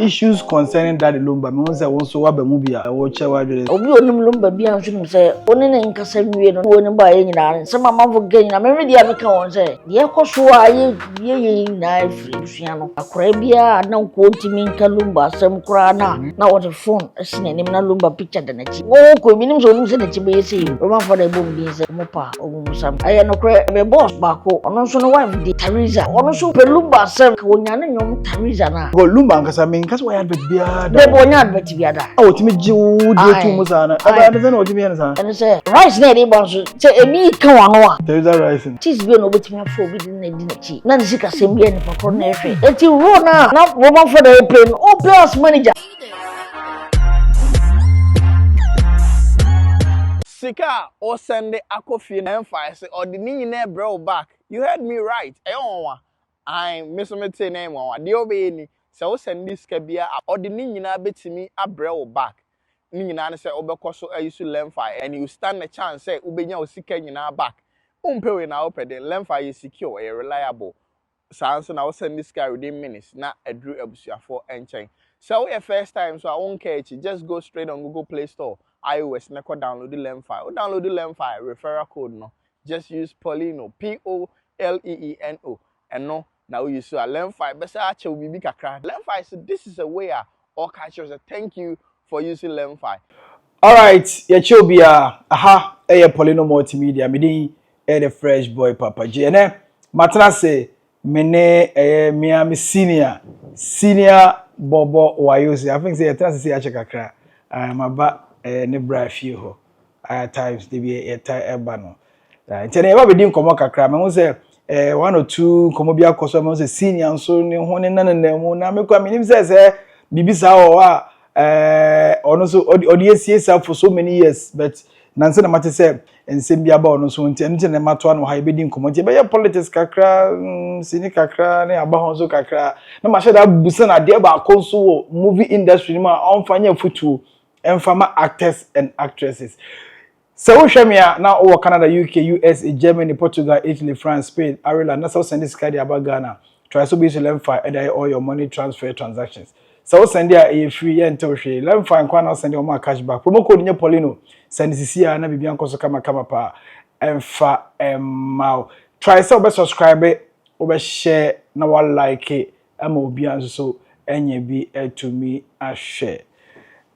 issues concerning Daddy Lumba. Me say won so wa ba mu bia wo che wa dwere. Obi onim Lumba bia nso nim say oni ne nkasa wie no woni ba ye nyina se mama vo ge nyina me dia me ka won say ye koso a ye nyina free sua no akora bia na nko ntimi nka Lumba asem kora na what the phone asine nim na Lumba picture da na chi wo ko minim so nim se na chi be say o ma for da bom bi say mo pa o mu sam aye no kora be boss ba ko ono so no wife di Teresa ono so pe Lumba asem ka wonya na nyom Teresa na go Lumba nkasa me nkasa wa advert bia da bo nya advert bia da o timi jiwu die tu mu sana aba da na o timi yana sana and say rice na dey bon so say emi ka wano a Teresa rice cheese bi no betimi afọ obi di na di na chi na nsi ka sem bia ni pakoro na ehwe eti ro na wo ma for the plane o plus manager Sika or send the akofie na emphasize or the nyina bro back. You heard me right. I miss me say name one. The obey ni so send this kabia or the nyina betimi abrel back. Nyina say obekọ so ayisu lemfi and you stand a chance say ubenya osika nyina back. Umpe we na open the lemfi is secure and reliable. Sans na send this guy within minutes na edru abusuafo enchen. So your first time so I won't care just go straight on Google Play Store. iOS na ko download the Lemfi. O download the Lemfi referral code no. Just use Polino Poleeno and no now you see a Lemfi best ache will be kakra. Lemfi so this is a way all catchers thank you for using Lemfi. All right, Yachobia, aha, Polino multimedia, me the fresh boy Papa J. And matana say mene me senior Bobo Wayosi. I think say kakra. I'm about ne bra fie ho at times they be a eba no nti na be din komo kakra me say one or two komo bia koso me say senior so ne ho ne nananamu na me kwa me nim say bibisa o a ono so odiesie for so many years but nanse na mate say ensem bia ba ono so nti na mato no ha be din komo nti be ya politics kakra sini kakra ne aba ho so kakra na ma sheda busa na de ba konso movie industry ma onfanya futu Enfama actors and actresses. So Shamia now over Canada, UK, US, Germany, Portugal, Italy, France, Spain, Ireland. That's how send this card about Ghana. Try to be to Lemfi and all your money transfer transactions. So send a free and Toshi. Lemfi and Kwana send your more cash back. Promo code in your Polino. Send this here and Bibian Koso Kama pa and fa mau. Try so be subscribe it over share now like it. I'm obian so any be to me a share.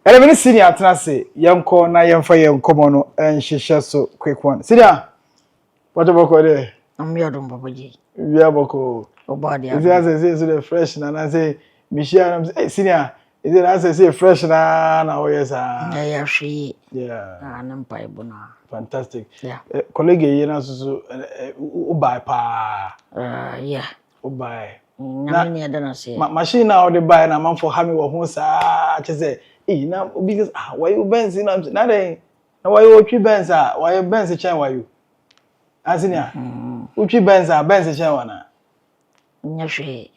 Eleveni senior atnase yemko na yemfa yemkomo no enhihye so quick one. Senior what about there? am yodum babaji. We are boko. Obadi. Is it say the fresh na na say Michelle say senior is it say fresh na oh yes ah. Yeah she. Yeah. Nam paibo na. Fantastic. Yeah. Colleague ye na so ubai pa. Yeah. Ubai. Na me na say. Machine na the buy na man for hami wo ho sa che now because why you Benz na then why you twi Benz why you Benz chen why you asinia utwi Benz chen wana nya hwe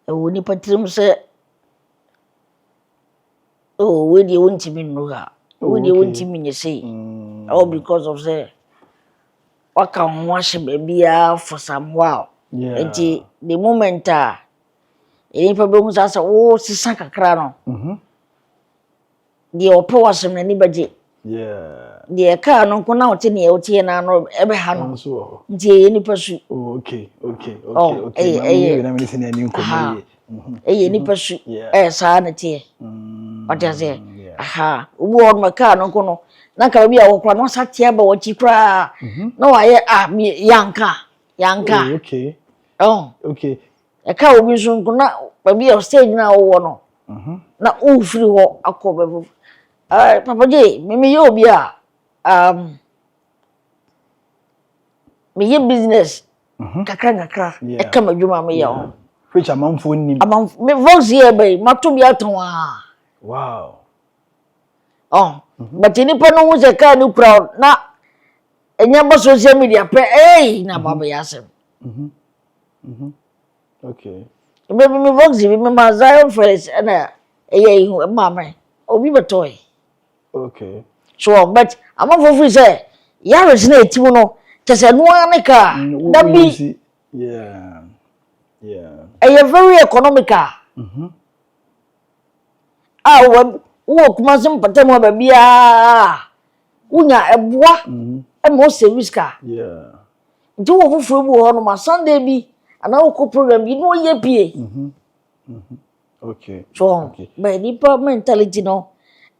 woni patrim se we dey want me no ha we dey want me nyese all because of say waka ho ahye bia for some while the moment any problem was as oh sisa kakra no the opo wasem na ni baje the car no ko na ote ne ote na no ebe ha no nti any pasu okay na me se ni nkomo any pasu sa na tie what you say aha ubu on maka no ko no na ka bi a wo kra no sa tie ba wo chi kra na wa ye yanka okay okay eka obi so na baby o stage na wo no na o free ho akoba Papa J me ye obi a me ye business kakra eka madwuma me ye ho which amamfo nim me vox here be mato bi aton a wow but ni pa no hu se ka ni crowd na enya ba social media pe na baba yasem okay. Maybe me vox me ma Zion first na mama obi betoy. Okay. So but I'm for free say ya resonate ti no tese no aneka that be yeah very economical. Wo kuma sem patam wa bia unya eboa e mo service ka nti wo fufuru bu ho no ma Sunday bi ana wo ko program bi no ye pie okay so but nipa mentality no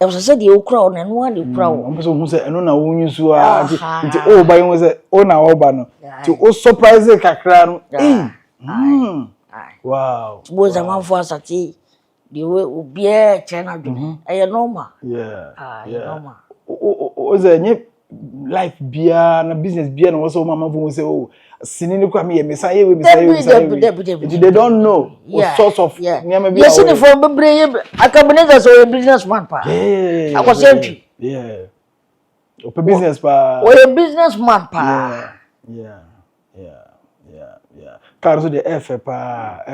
e wo se de okura o na no ade okura o am so hu se eno na wo nyusu a nti o ba yin se o na wo ba no nti o surprise kakra no wow wo zaman fo asati the way obia chena do e normal normal o ze nye life bia na business bia na wo so mama fo say o sini ni kwa me mesa ye we mesa ye they don't know what source of nyama bia yes ni for bebre accompanies so businessman pa akosentry o business pa o businessman pa Carlos de F pa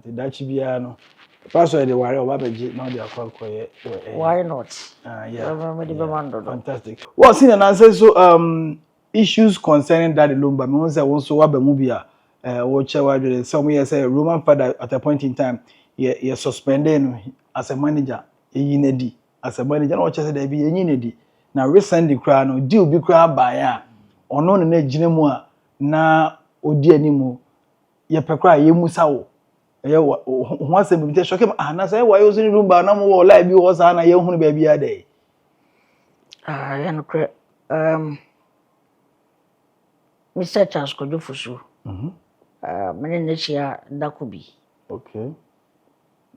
the dachi bia no pastor de ware oba beji na de akwakoye why not fantastic well seen an answer so issues concerning that Lumba me won say won so wa ba mu bia wo che wa dwere some years say Roman father at a point in time ye suspended no as a manager yinadi as a manager na wo che say da bi yinadi na recently kra no deal bi kra ba ya ono ne na gine mu a na odi animu ye pekra ye musa wo ye ho asem bi te shoke na say why you in Lumba na mo wo live bi wo sa na ye hunu ba bia dey ya no kra Mr. Charles Kojofusu. Mene nechia dakubi. Okay.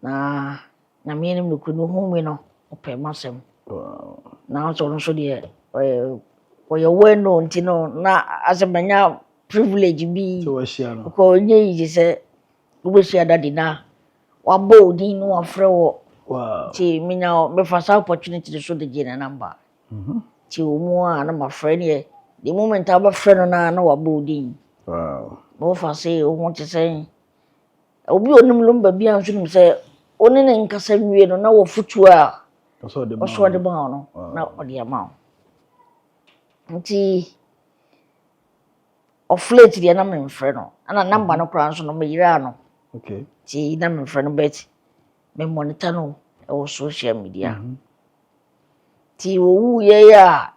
Na mie nim nukunu hume no ope masem. Na also so de oye weno ntino na asebanya privilege bi. So washia no. Ko nye yi se ubeshia dadi na wabo di no afre wo. Wow. Ti minya me fasa opportunity so de gina number. Ti omo a na my friend ye the moment I have a friend na wabodi. Wow. Mo fa say o want to say obi onum lumba bia nso say oni ne nkasa wie no na wo futu a so de ba no na odi ama. Nti of late dia na me friend no ana number no kra nso no me yira no. Okay. Ti na me friend bet me monitor no e social media. Ti wo ye ya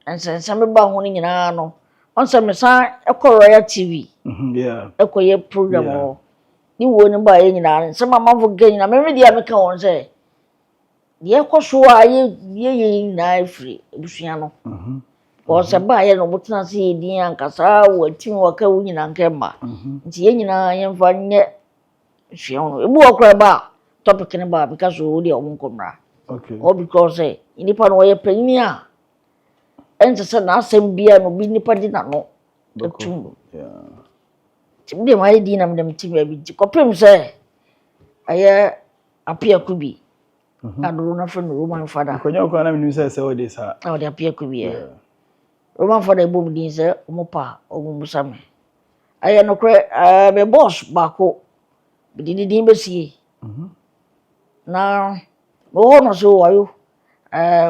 and some ba ho ni nyina no on some san Royal TV yeah ekoye program o ni wo ni ba ye nyina some amafo ga nyina me dia me ka won say ye ekoso a ye nyina free ebusua no o se ba ye no butena se ye din ankasa wo tim wo ka wo nyina nkemba nti ye nyina ye mfa nye hwe no ebu okra ba topic ni ba because wo dia o nkomra okay or because ini pa no ye premier and say na asem bia no bi nipa di na no etum tim de mai di na mdem tim bi kopem say aye apia kubi aduru na fe no Roman father ko nyo ko na mi say o dey sa o dey apia kubi Roman father bom din say o pa o musame aye no kre be boss bako bi di din besie na wo no so wayo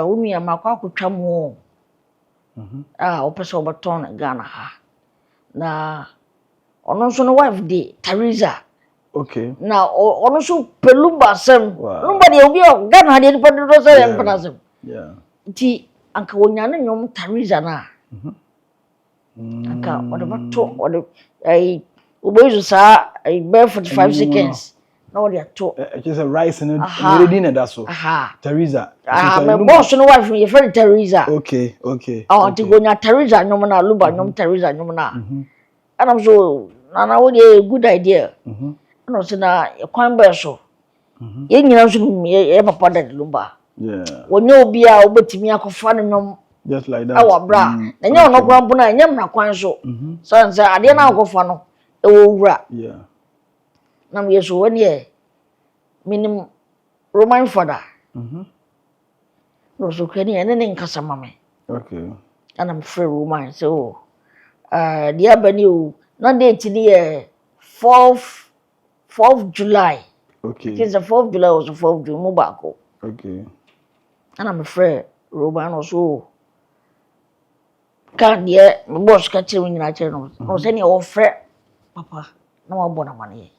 unu ya makwa kwatwa mu opesa obaton Ghana ha na ono so no wife de Teresa okay na ono so pelumba sem lumba de obi Ghana de nipa do so yan panasem ti anka wonya na nyom Teresa na anka odo bato odo ai obozu sa ai 45 seconds na odo ato just a rice and ready na that so Teresa my boss no wife me friend Teresa okay ti gonya Teresa nyom na luba nyom Teresa nyom na and I'm so na wo dey good idea no se na kwan ba so ye nyina so ye papa da lumba wonya obi a obetimi akofa no nyom just like that awabra na nya ono kwan bu na nya mna kwan so so nse ade na akofa no e wo wura na me so woni e minim Roman father no so kwani ene ne nkasa mame okay and I'm free Roman so the abani o na date ni 4th July okay it's the 4th July or 4th June mo bako okay and I'm free Roman also kan dia boss ka tiri nyina tiri no say ni ofre papa na wabɔ na mane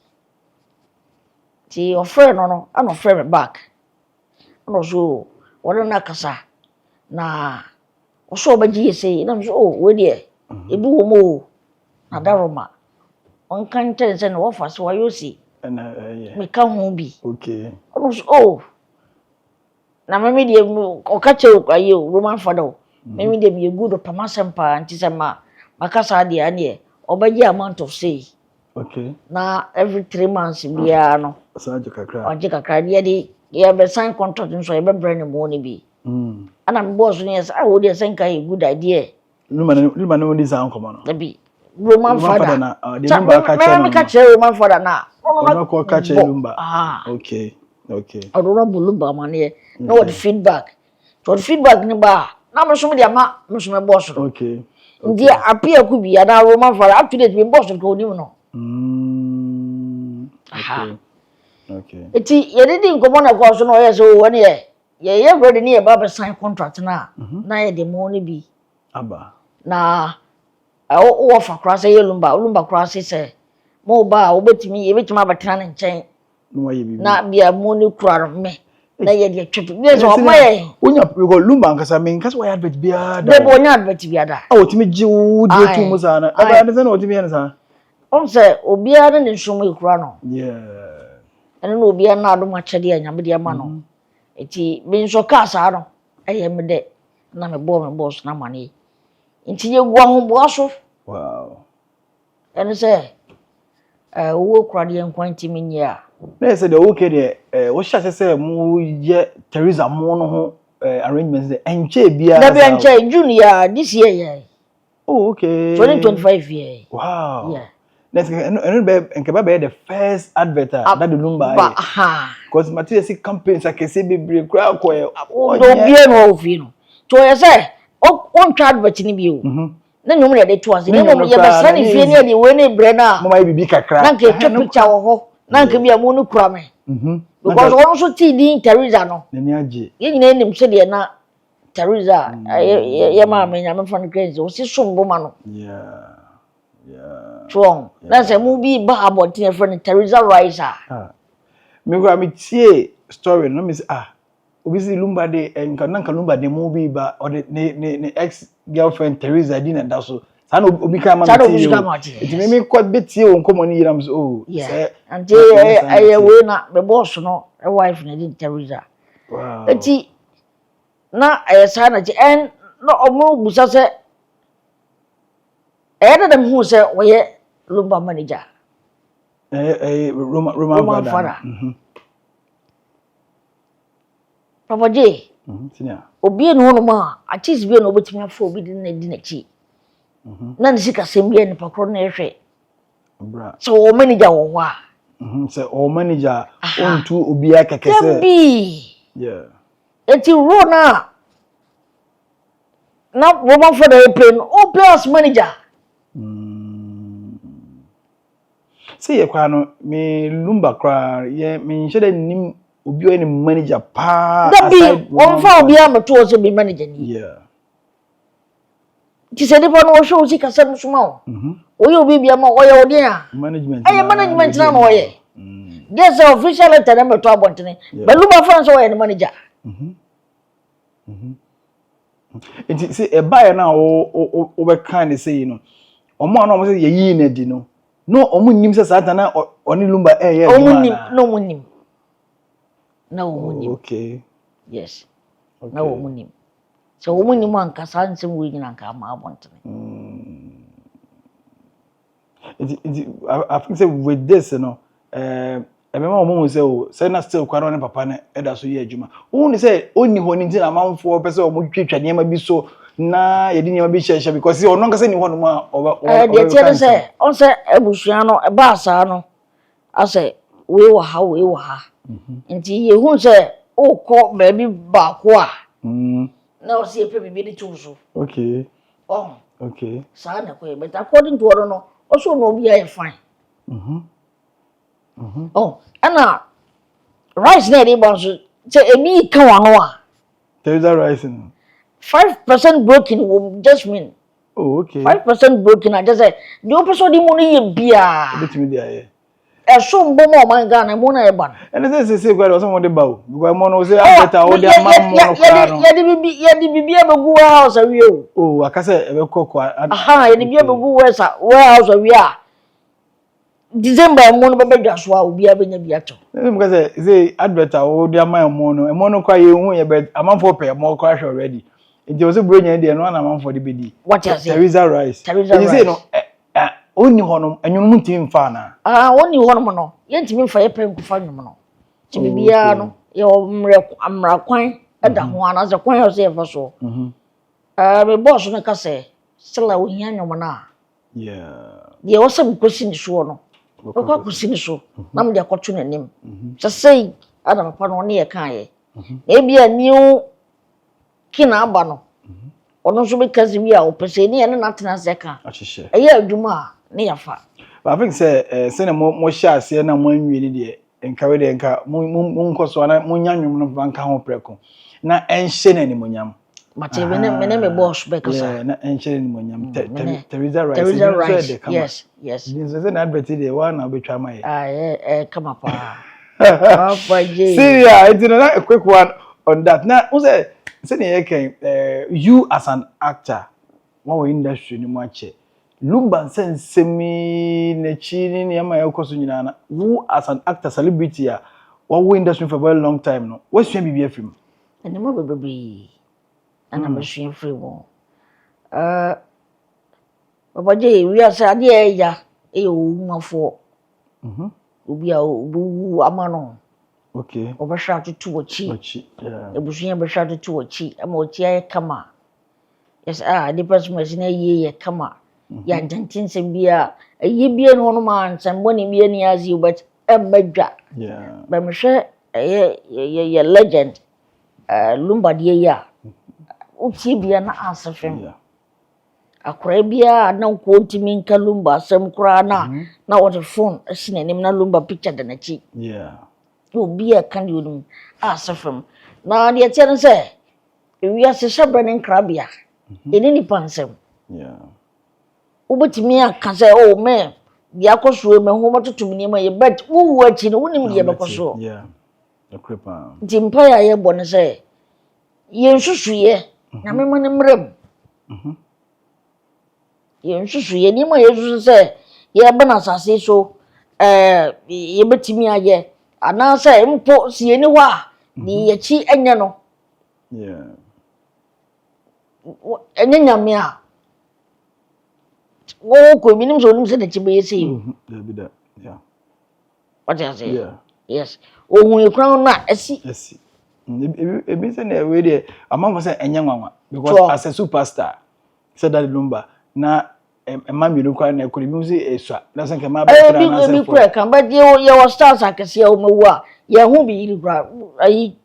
ti ɔfrɛ no ana ɔfrɛ me back ana so wɔde na kasa na ɔso ɔbɛgye yɛsɛ na so we deɛ ebi wɔ mo na daroma ɔnka nkyɛn sɛ na wɔfa so wayɛ osi ɛna me ka ho bi okay ɔno so na meme deɛ ɔka kyerɛ ayɛ Roman father meme deɛ me good pama sempa nti sɛ makasa deɛ aneɛ ɔbɛgye amount of say okay na every 3 months biara no Sajo kakra ɔgye kakra deɛ de yɛbɛ sign contract nso yɛbɛbrɛ ne mo ne bi ana me boss no yɛ sɛ wo deɛ sɛ nka yɛ good idea luma no di sa nkomo no dabi Roman father na de lumba ka kyerɛ me ka kyerɛ Roman father na ɔno ko ka kyerɛ lumba okay ɔno bulu ba ma ne na what feedback so the feedback ni ba na me so me dia ma me so me boss no okay ndi apia ku bi ada Roman father up to date me boss ko ni no okay eti yɛde di nkomo na kwa so no yɛ so wɔ ne yɛ ready ne yɛ ba sign contract na yɛ de mo ne bi aba na o fa kra sɛ yɛ lumba kra sɛ mo ba obetimi abatena ne nkyɛn no wa yɛ bi na bia mo ne kra me na yɛ de twep ne so mo yɛ wonya ko lumba nkasa me nkasa wa yɛ advert bia da de bo nya advert bia da otimi gye wo de tu mu sa na aba ne sɛ na otimi yɛ sa on sɛ obiara ne nsom ekura no yeah ɛno na obiara na adom akyɛde anyame de ama no eti me nso ka saa no ɛyɛ me de na me boss na mane enti ye gua ho boa so wow ɛno sɛ wo kura de nkwanti menye a na yɛ sɛ de okay de wo hyɛ sɛ mu yɛ Teresa mo no ho arrangements de enche bia da bia enche junior this year yeah oh okay 2025 year wow yeah let's be the first advert that the lumba because material see campaigns I can see be crowd ko do bia no ofi no to yɛ sɛ on twa advert ni bi o na nyom na de to ase na nyom yɛ bɛ sɛ ne fie ne de we ne bre na mama bibi kakra na nke twa picture wɔ hɔ na nke bia mo no kura me because one so ti din Teresa no nani age yɛ nyina nim sɛ de na Teresa yɛ ma me nyame fa no crazy o si sombo ma no yeah strong na say mu bi ba abotin friend Teresa Rice me go am tie story no me say obi si lumba de nka lumba de mu bi ba or ne ex girlfriend Teresa di na da so sa na obi ka ma tie eti me ko betie won komo ni yiram so say ante aye we na me boss no e wife na di Teresa wow eti na aye sa na ti en no omo busa se dem hu se we lumba manager Roman father Papa J obi no no ma achis bi no obetimi afọ obi di na chi na nsika sembia ni pakro na ehwe bra so o manager wo wa se o manager ontu obi akakese yeah eti rona na Roman father play no o plus manager say ye kwa no me lumba kwa ye me nhede nim obi o ni manager pa aside one fa obi am to so be manager ni yeah ti se depo no wo hwe o sika sem suma o o ye obi bia ma o ye odi a management na no ye yes official letter na to abontene be lumba fa so o ye manager enti say e buy na o be kan say no omo na omo say ye yi na di no no omo nim say satan na oni lumba ye omo nim no omo nim na omo nim okay yes na omo nim so omo nim anka san nsem wo nyina anka ma abontene I think say with this no emema omo say o say na still kwaro ne papa ne eda so ye adwuma wo ni say onni ho ni nti na manfo pese omo twetwa niam bi so na ye di niam bi hyehye because ono nka say ni ho no ma de tell say on say ebusua no e ba asa no ase we wa ha nti ye hu say o ko ba bi ba ko a na o say pe bi di tuso okay okay sa na ko but according to what no also no be a fine ana rice na dey bonso say emi kan wa no a there is a rice 5% broken will just mean Oh, okay. 5% broken. I just say the opposite the money bia. Bit me there. A so more man Ghana mona e ban. And this say quite some of the bow. Because mono say better all the man mono. Ya di bibia be go house awie o. Oh, akase e be kokwa. Aha, ya di bibia be go warehouse awie a. December mono be dwa so a obi abenya bi ato. Because say advert all the man mono kwa ye hu ye be amanfo pay more crash already. It was a brilliant idea no na amanfo de bedi. What you say? Teresa Rice. Teresa Rice. You say no oni hono anyum ntim fa na. Oni hono mo no. Ye ntimi fa ye pen kufa nwum no. Ti bibia no ye amra kwan eda ho ana ze kwan yo se ye fa so. Me boss no ka se sela wo hia nwum na. Yeah. Ye wo se mkosi ni so no. Okwa kosi ni so. Na me de akoto nanim. Se sei ada papa no ne ye kan ye. E bia niu kina aba no. Ono so be kazi wi a opese ni ene na tena se ka. Achihye. Eye adwuma ne ya fa. But I think say na mo share say na mo anwie ni de enka we de enka mo nkoso na mo nyanwum no banka ho preko na enhye na ni monyam. Mate me boss be kasa. Yeah, na enhye ni monyam. Teresa Rice. Teresa Rice. Yes, yes. This is an advert de one na be twa mai. Come up. See yeah, it's a quick one on that. Now, who say you as an actor, what industry ni mwache. Lumba semi nechini ni ama yako sunyana. Who as an actor, celebrity ya, what industry for a very long time no. What's your BBF film? And the mother baby, and I'm a free one. Papa J, we are sad ya, mafo. Ubi amano. Okay. Obasha to wachi. Yeah. Ebusunya basha to wachi. Amochi ya kama. Yes, the person was in a year kama. Ya jantin sembia. A ye be an ornament and money be any as you, but a bedja. Yeah. But Michelle, a legend. Lumba dia. Uti be an answer from. Yeah. Akrabia na kwonti minka lumba sem kura na what a phone asine nim na lumba picture da na chi. Yeah. Obi a kan yunum asafam na de tia no se wi asesha branin krabia eni ni pansem Yeah. Ubetimi aka se oh me bia koso me ho matotum ni ma ye bet wo achi no wonim ye bekoso. Yeah. The creeper. Timpa ya ye bone se ye nsusuye na me mane mrem. Ye nsusuye ni ma ye susu se ye bana sase so ye betimi aye ana say mpo sie ni wa ni yachi enya no. Yeah. Enya nyame a wo ko minim so nim se da chi be yesi. Be that. Yeah. What you say? Yeah. Yes. Ohun ekran na esi. Esi. Ebi say na we dey amam say enya nwanwa because as a superstar said that Lumba na emma mi kwa na ekori mi say eswa na say ke ma ba tra na say ebi kwa kan ba ye was stars akese o mewu a ye hu bi yiri kwa ayi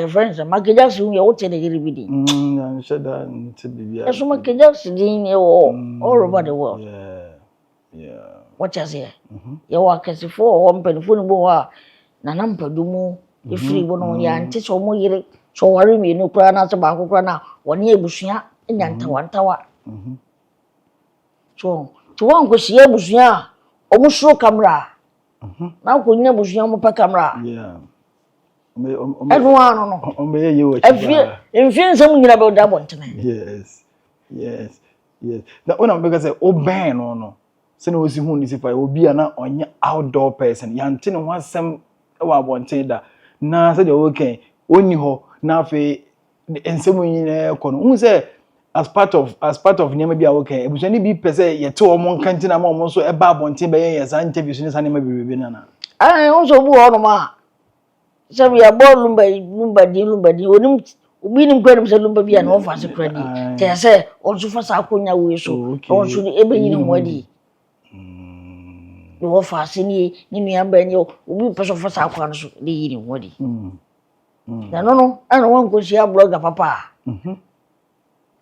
friends makeja si hu ye wote de yiri bi di. I'm sure that to be yeah. So makeja si din ye all over the world. Yeah. Yeah. What you say? Ye wa akese fo o mpanifo ni bo ha na nampadumu e free bo no ya nti so mo yiri so ware mi no kura na se ba kokura na woni ebusua enya ntawantawa. So to wan go sie ebusua o mo show camera. Na ko nya ebusua mo pa camera. Yeah. Enu anu no. Ombe ye wo. Enfie nsam nyina be da bontene. Yes. Yes. Yes. That one because say oben no. Se na osi hu ni sifa obi ana onye outdoor person. Ya nte ne ho asem e wa bonten da. Na se de okay oni ho na fe ensem nyina e kono. Hu say as part of nyama bi a okay. Ebuso ni bi pese ye te o mo nkantina ma o mo so e ba bonten be ye sa interview ni sa ne ma bi na na. Unso bu ho no ma. Se bi abo lumba di onim obi nim kwanum se lumba bi a no fa se kradi. Te se onso fa sa akonya we so. Onso ni ebe nyini ho adi. No fa se ni nua ba ni obi peso fa sa akwa no so de yini ho adi. Na no ana wan ko sia blogger papa.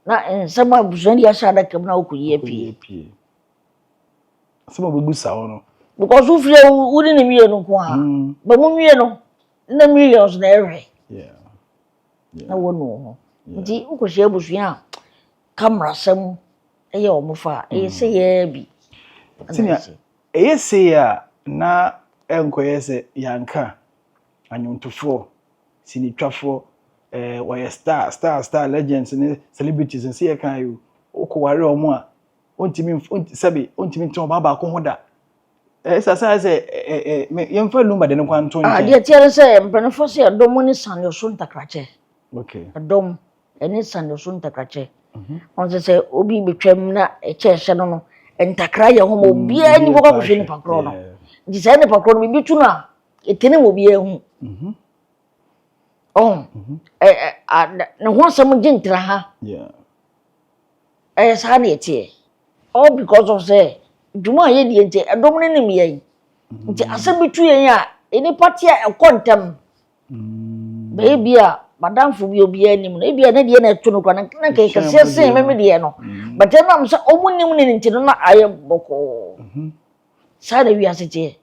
Na sama buzo ndi asha da kam na okuyi apie. Sama bubusa ono. Because we feel udi ni miye no kwa. Ba mu miye no na millions na ewe. Yeah. Na wono. Nti ukohye abusua camera sam eye omufa ese ye bi Senior say ya na enkoye se yanka anyuntufo sinitwafo why star legends ne celebrities and say kan you okoware omo a ontimi sabi ontimi nton baba ko hoda esa say yemfa number de ne kwanto nche de tiere say mpenfo say dom ni sanyo so ntakrache okay dom eni sanyo so ntakrache on say obi betwam na eche no ntakra ye ho mo bia ni boko hwe ni pakro no di say ni pakro no bi tu na etene mo bia hu na ho sam gintra ha sa na etie all because of say dwuma ye die nte edom ne nim ye nti asem bitu ye a eni party a ekontem baby a madam fu bi obi anim no ebia na die na etu no kwa na kai kase sen me die no but then am say omunim ne nti no na aye boko sa na wi asete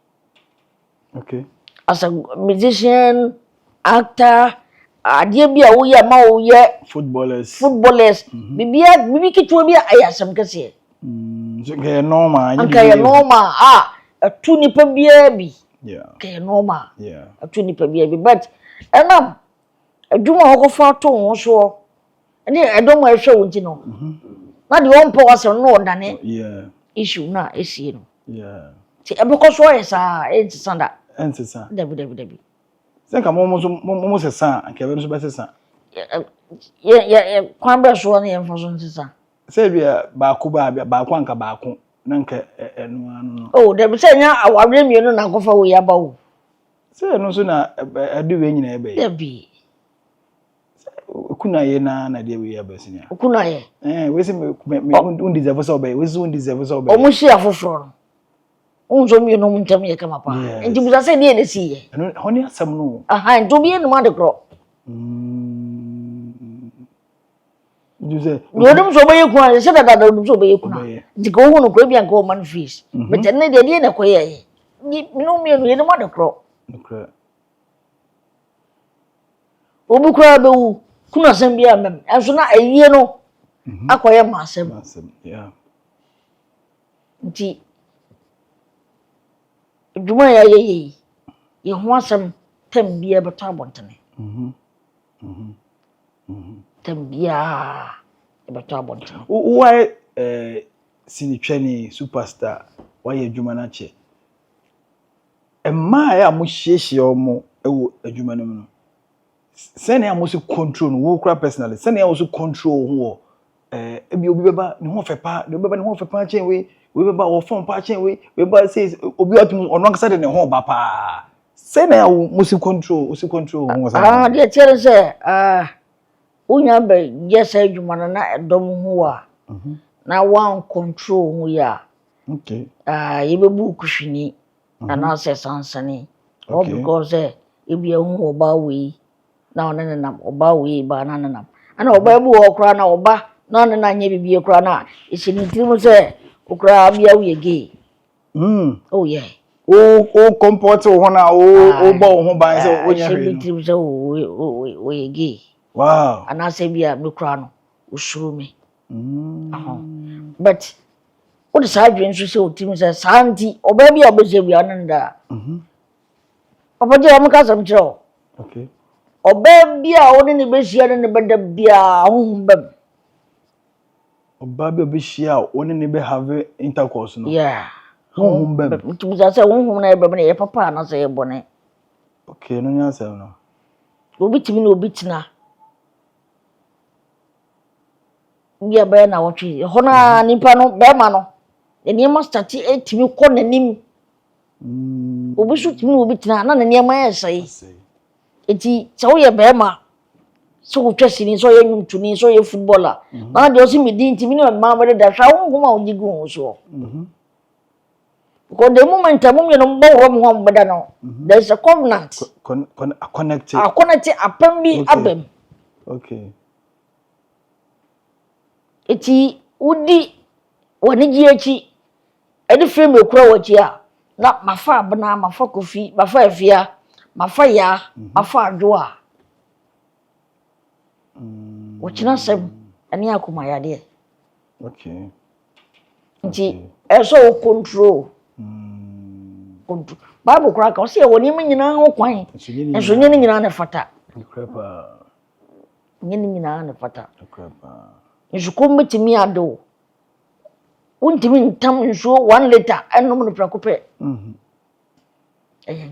okay as a musician actor adie bi a wo ye ma wo ye footballers bibi kitwo bi aye asem kase so ke normal atu nipa bia bi ke normal atu nipa bia bi but enam adwuma hokofa to ho so ene edom ahwe wonti no na de won po wasem no odane issue na esie no ti ebeko so yesa entisanda dabi senka mo sesa anka be so be sesa kwan be so na yemfa so ntisa say bia ba ko anka ba ko na nka enu anu oh dabi say nya aware mienu na kofa wo ya ba wo say no so na adu we nyina ebe dabi kuna ye na de we ya basinya kuna ye we say me undeserve so be we say undeserve so be o mo shi afoforo no unzo mienu mu ntam ye kama pa nti buza say de si ye honi asam no nto bi enu ma de kro Juze no so be kuna se da so be kuna diko hu no ko bia nka o man fees but ne de na ko ye ni no mienu ye no ma de kro obu kura be wu kuna sem bia mem enso na awie no akoye masem nti dwuma ya ye ho asem tem bia beto abontene tem bia beto abontene why sinitwani superstar why dwuma na che emma ya mo hyehyie omo ewo adwuma no no sene ya mo se control wo kura personally sene ya wo se control ho ebi obi beba ne ho fepa de beba ne ho fepa chen we beba wo phone pa chen we beba say obi otum ono nkasa de ne ho ba pa sene ya mo se control ho sa de tere se unya be yes adwuma na edom ho a na one control ho ya okay yebebu kuhwini na say sansani all because ebi ehu oba we na onene nam oba we ba na nam ana oba bu okra na oba na onene anya bibie okra na isini tirim se okra bia we gay oh yeah o comport ho na o ba ho ban se onya hwe isini tirim se we gay wow ana se bia me okra no usuru me but what is happening so say otim se santi oba bia obese bia nda papa je amka sam chiro okay oba bia oni ne behia ne beda bia hohumbam oba bia behia oni ne be have intercourse no hohumbam ntuza se hohum na ebem ne papa na se ebone okay no nya se no obitimi na obitina bia ba na wotwe hona nipa no be ma no eni ma start etimi ko nanim obisu timi obitina na ne ma yesai eti so ye be ma so twasini so ye nyumtuni so ye footballer na de osi midi ntimi ni ma ma de hwa honhom a ojigu so ko the moment amum ye no mbo rom ho mbeda no there is a covenant connect apam bi abem okay eti udi woni gi echi edi frame ekura wachi a na mafa abna mafa kofi mafa afia mafa ya mafa adwoa wachina sem ani akoma ya de okay nti eso control control Bible kura ka o se woni me nyina ho kwan enso nyene nyina na fata nyene nyina na fata enso ko metimi ado untimi ntam enso 1 liter enom no prakope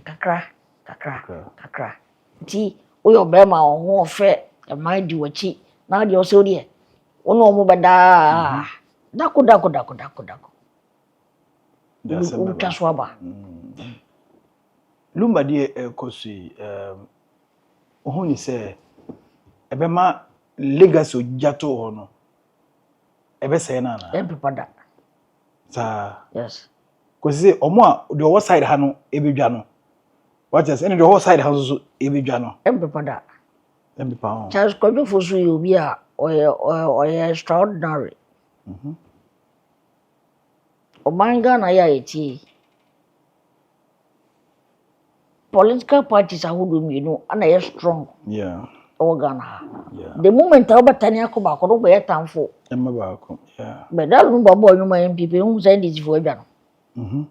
kakra nti oyo be ma ho ofe e mai di wachi na di o se odi e wono omo beda dako Utaswaba. Lumba die kosi ohuni se ebema legacy jato hono ebe se na na Everybody. sa Yes. kosi omo a the other side ha no ebedwa no what is any the other side ha so ebedwa no Everybody. empa Charles Kojo Fosu yobi a oye extraordinary. Omanga na ya eti political parties ahodo mienu ana ye strong yeah Ghana. The moment obatani akoba ko do be tamfo emma ba ko yeah but that no babo nyuma MPP hu say this for adwa no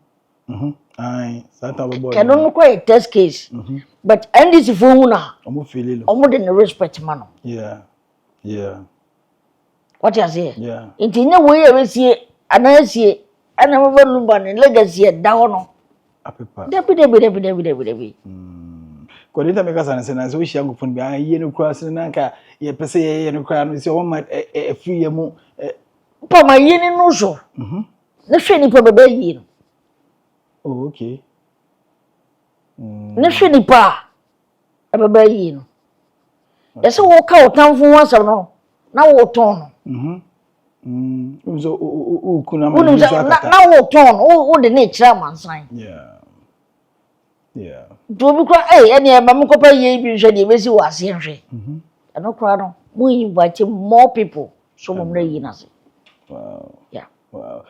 ai sata babo can no ko a test case but NDC for hu na omo feel lo omo de respect man yeah what you say yeah inti nya we ya wesie anasie ana mabelumba ne legacy da hono apepa debi ko dita me kasa na se wo hia ngofon bi aye no kura se na nka ye pese ye no kura no se wo ma free ye mu pa ma yini no so ne hwe ni pa bebe yi no oh okay ne hwe ni pa bebe yi no yese wo ka otamfo ho asem no na wo ton no so kuna ma na wo ton wo de ne kira mansan yeah do bi kwa ene e ba me kopa ye bi hwe de besi wo ase hwe no kura no mo invite more people so mo mra yi na se wow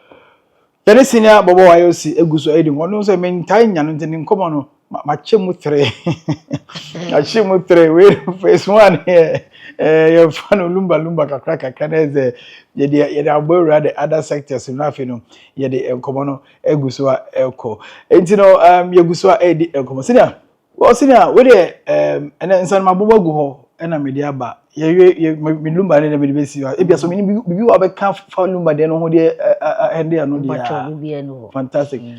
tani senior bobo wayo si eguso edi wono so me ntai nya no ntini nkomo no ma chemu 3 a chemu 3 we face 1 here your fan lumba kakra na eze ye abora the other sectors no afi no ye de nkomo no eguso a eko enti no ye guso a edi nkomo senior we de ena nsan mabobo gu ho ena media ba ye me lumba ne me besi e bia so me bibi wa be ka fa lumba de no ho de ende ano de fantastic